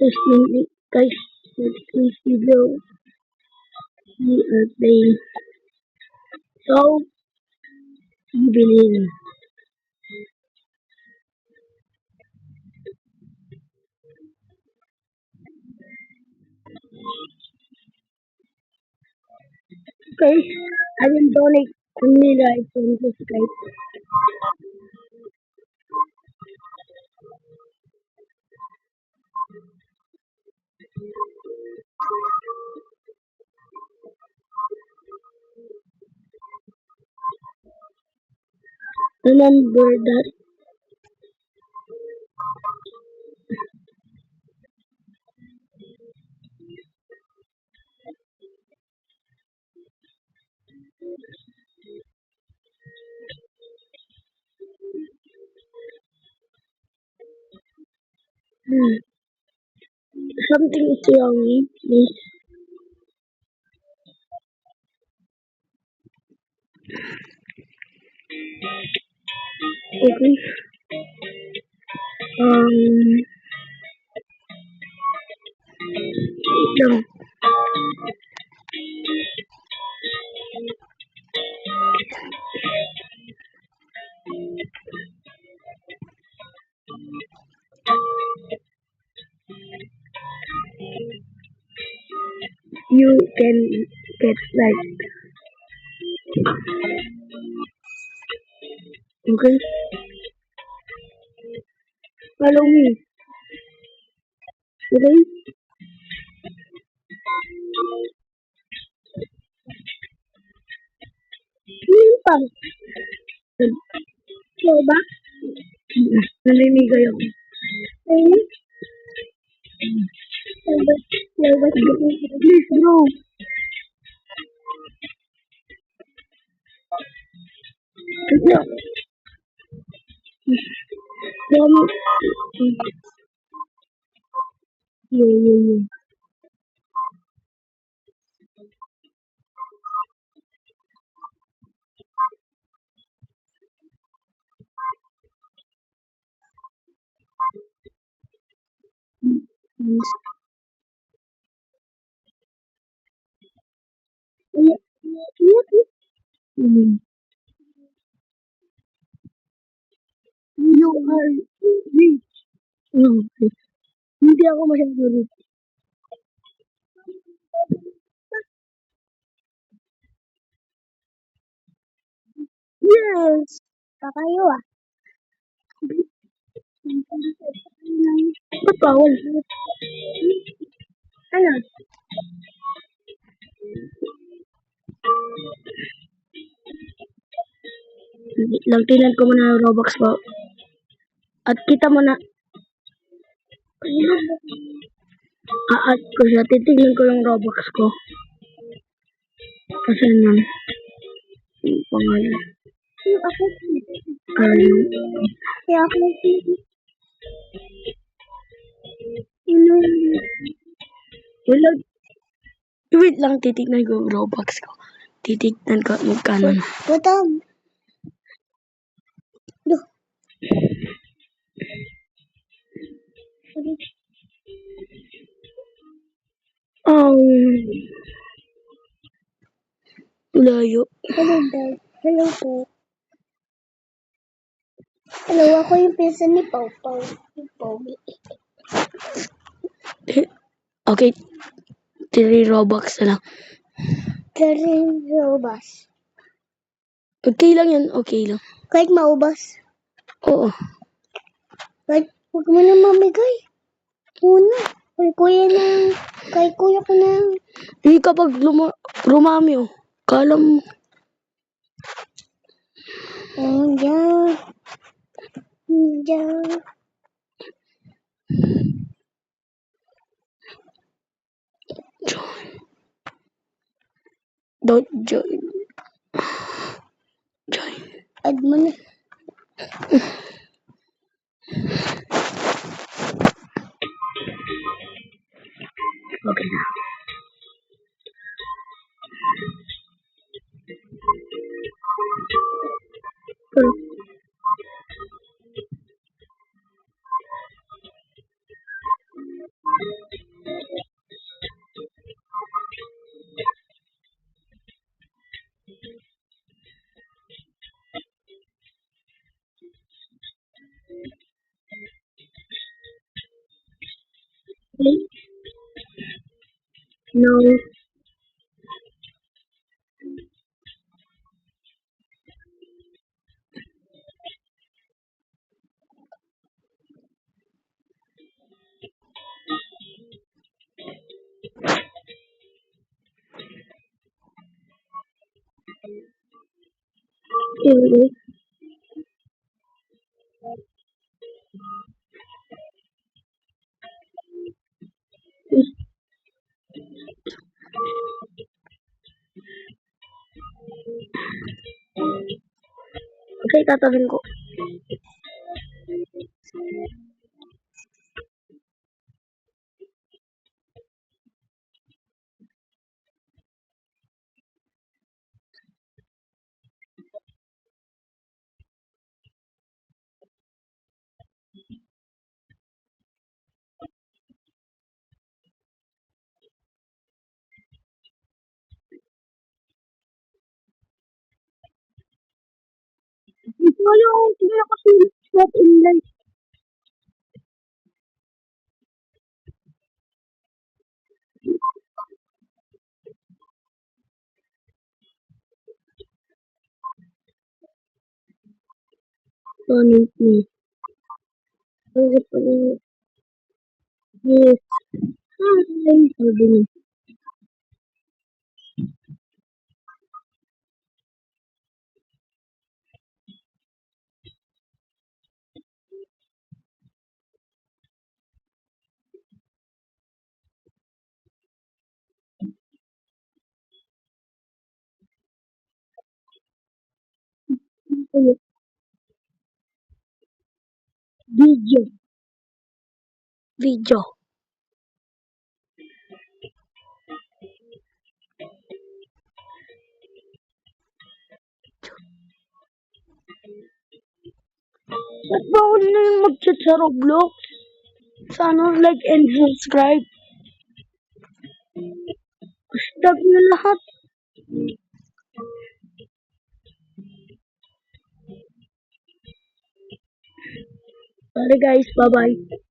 There's no guys, this video we are playing. So, you believe. Guys, I will donate only like 20 subscribe. Remember that. Hmm, something is wrong, please. Okay. Um, wait lang. You can get like, okay? Follow me, okay? Ano pa? Ikaw ba? Nanimigay ako. Ay, please, bro. Wait lang. Yeah. Yes. Mm. You are rich. No, hindi ako masyado rich. Yes! Kakayo ah. Ba't bawal? Ano? Lang tingnan ko muna yung Robux ko. At kita mo na. A-add ko siya. Titignan ko yung Robux ko. Kasi na. Yung pangalan. Carlo. Kaya ako. Wala. Wait lang, titignan ko yung Robux ko. Titignan ko magkano na. Butang. Layo. Hello, Dad. Hello po. Hello, ako yung pinsan ni Pau Pau. Yung Pogi. Okay. 3 Robux na lang. 3 Robux. Okay lang yan. Okay lang. Kahit maubos? Oo. Kahit huwag mo na mamigay. Una. Kay kuya ko na. Kapag rumami oh. Kala mo. Diyan. Don't join. Add mo na. Okay na. No. Hindi. Okay, tatawin ko. Ito yung pinakasulit shot in life. Sonit ni. Bakit pa rin? Yes. Ay, sabi niya. Ay, video. Video. Ba't ba ako na yung mag-chat sa Roblox? Sana like and subscribe. Hashtag na lahat. Sorry guys, bye-bye.